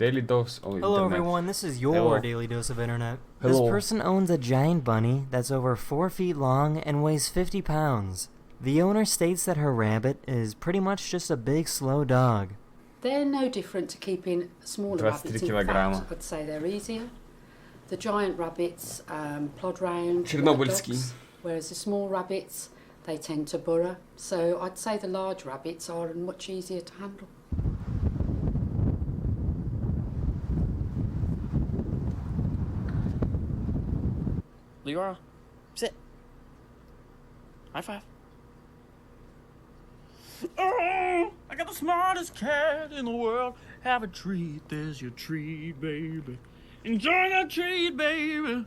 Daily dose of Hello internet. everyone, this is your Hello. daily dose of internet. Hello. This person owns a giant bunny that's over 4 feet long and weighs 50 pounds. The owner states that her rabbit is pretty much just a big slow dog. They're no different to keeping smaller 23 rabbits. In килограмма. fact, I'd say they're easier. The giant rabbits plod round, Чернобыльский. dogs, whereas the small rabbits, they tend to burrow. So I'd say the large rabbits are much easier to handle. Leora, sit. High five. Oh, I got the smartest cat in the world. Have a treat, there's your treat, baby. Enjoy that treat, baby.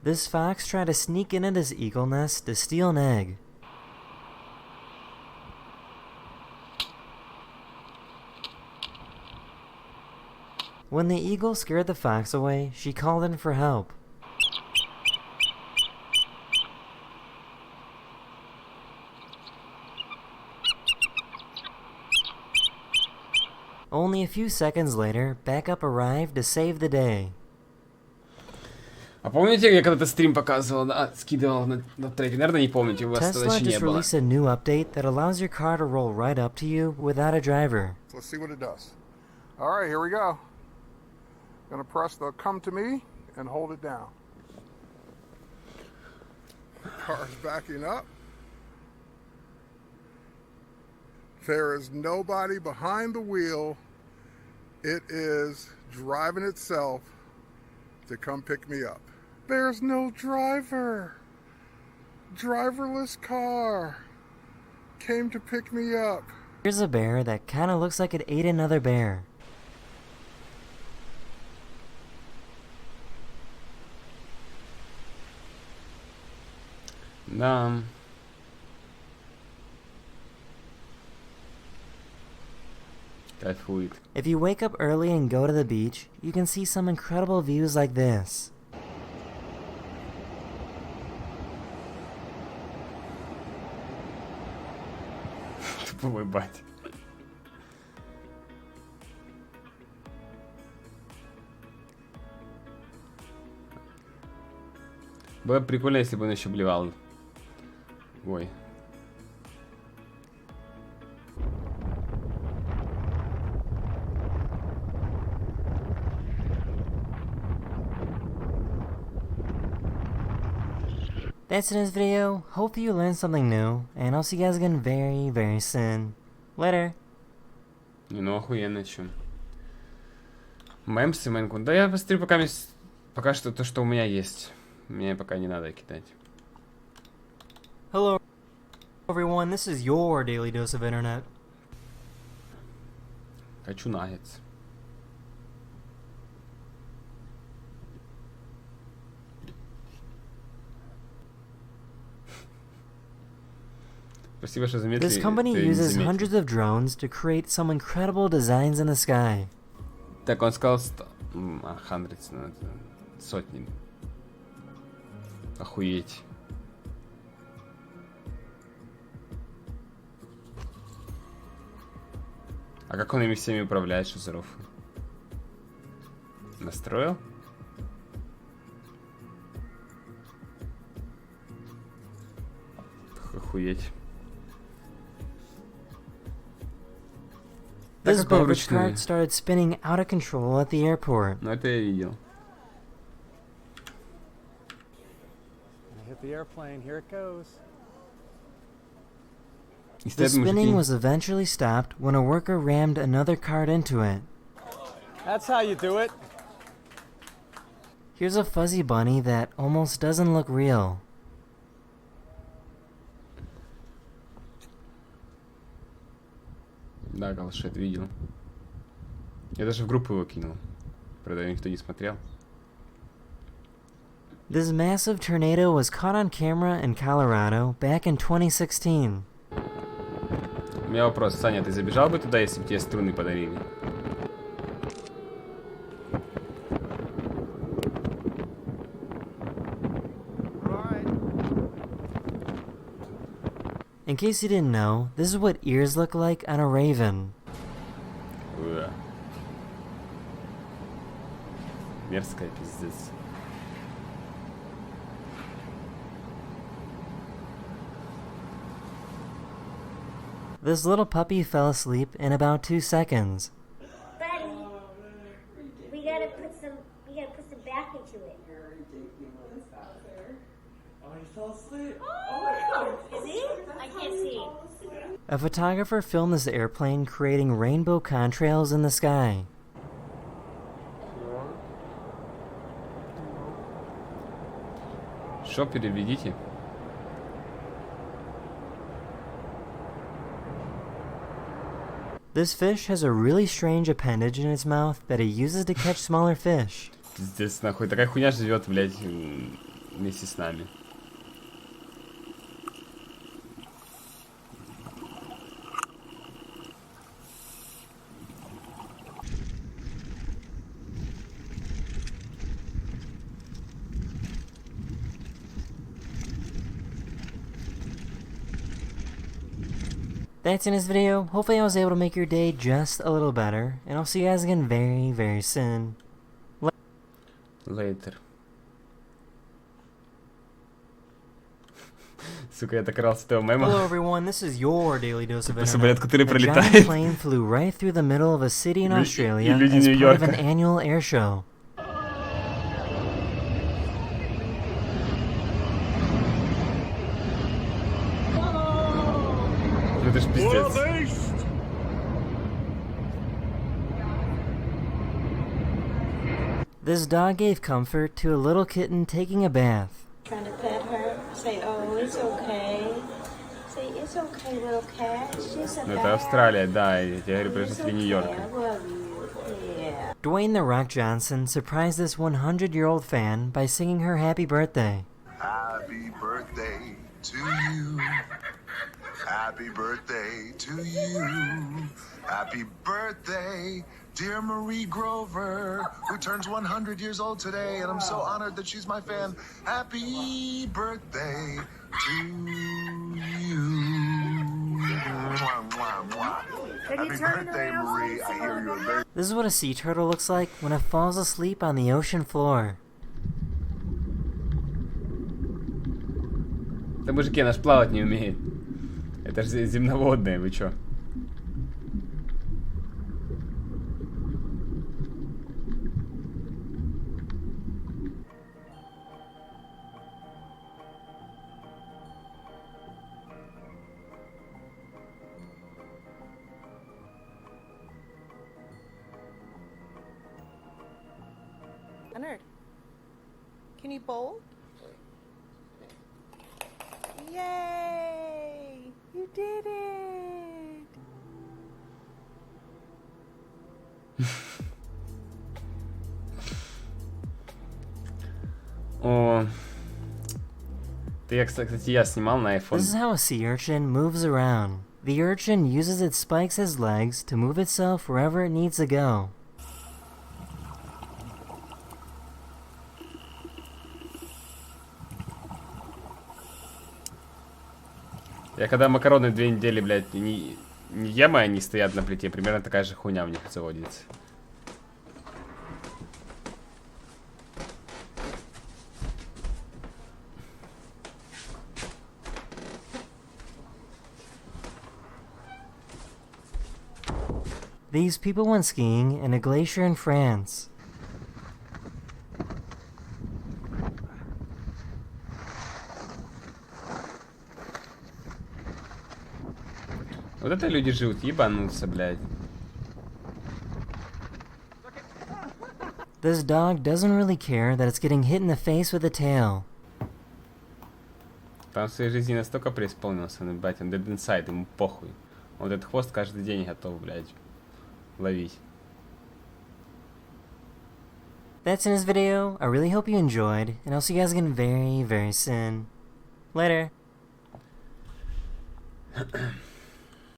This fox tried to sneak in at his eagle nest to steal an egg. When the eagle scared the fox away, she called in for help. Only a few seconds later, backup arrived to save the day. А помните, я когда-то стрим показывал, да, скидывал на треки? Наверное, не помните, у вас тогда Tesla еще не just было. released a new update that allows your car to roll right up to you without a driver. Let's see what it does. All right, here we go. Gonna press the come to me and hold it down. Car's backing up. There is nobody behind the wheel. It is driving itself to come pick me up. There's no driver. Driverless car came to pick me up. Here's a bear that kinda looks like it ate another bear. Да. Кайфует. If you wake up early and go to the beach, you can see some incredible views like this. Тупой батя. Было бы прикольно, если бы он еще блевал. Ой. That's it in this video. Hopefully you learned something new, and I'll see you guys again very, very soon. Later. Не, ну охуенно, чё. Мем CeMka. Да я посмотрю пока что то, что у меня есть. Мне пока не надо кидать. Hello everyone, this is your daily dose of internet. Хочу наггетс. Спасибо, что заметили. This company uses hundreds of drones to create some incredible designs in the sky. Так, он сказал hundreds, ну, это сотни. Охуеть. А как он ими всеми управляет, Шизаров? Настроил? Охуеть. This beverage cart started spinning out of control at the airport. Ну это я видел. Hit the airplane, here it goes. The spinning was eventually stopped when a worker rammed another cart into it. That's how you do it. Here's a fuzzy bunny that almost doesn't look real. Да, Галшет видел. Я даже в группу его кинул. Правда, никто не смотрел. This massive tornado was caught on camera in Colorado back in 2016. У меня вопрос, Саня, ты забежал бы туда, если бы тебе струны подарили? In case you didn't know, this is what ears look like on a raven. Уа. Мерзкая пиздец. This little puppy fell asleep in about 2 seconds. Buddy, we gotta put some back into it. Oh, he fell asleep. Is he? I can't see. A photographer filmed this airplane creating rainbow contrails in the sky. Шо переведите? This fish has a really strange appendage in its mouth that it uses to catch smaller fish. Пиздец, нахуй, такая хуйня живет, блядь, вместе с нами. That's in this video. Hopefully I was able to make your day just a little better, and I'll see you guys again very, very soon. Later. Сука, я так рад с этого мема. Hello everyone, this is your daily dose of Самолет, internet. который A giant пролетает. plane flew right through the middle of a city in И Australia люди as part of Нью-Йорка. an annual air show. Ну это ж пиздец. This dog gave comfort to a little kitten taking a bath. Trying to pet her. Say, oh, it's okay. Say, it's okay, little cat. It's just a Ну это bath. Австралия, да, я говорю про It's жителей okay, Нью-Йорка. I love you. Yeah. Dwayne The Rock Johnson surprised this 100-year-old fan by singing her happy birthday. Happy birthday to you. Happy birthday to you. Happy birthday, dear Marie Grover, who turns 100 years old today, and I'm so honored that she's my fan. Happy birthday to you. Mwah, mwah, mwah. Happy birthday, Marie. I hear you're very This is what a sea turtle looks like when it falls asleep on the ocean floor. Да мужики, наш плавать не умеет. Это же земноводные, вы чё? Leonard, can you bowl? Yay! You did it! О, кстати, я снимал на iPhone. This is how a sea urchin moves around. The urchin uses its spikes as legs to move itself wherever it needs to go. Я когда макароны 2 недели, блядь, не ем, а они стоят на плите, примерно такая же хуйня в них заводится. These people went skiing in a glacier in France. Вот это люди живут, ебануться, блядь. This dog doesn't really care that it's getting hit in the face with a tail. Там в своей жизни настолько преисполнился, ну, блядь, он dead inside, ему похуй. Он этот хвост каждый день готов, блядь, ловить. That's in this video. I really hope you enjoyed, and I'll see you guys again very, very soon. Later.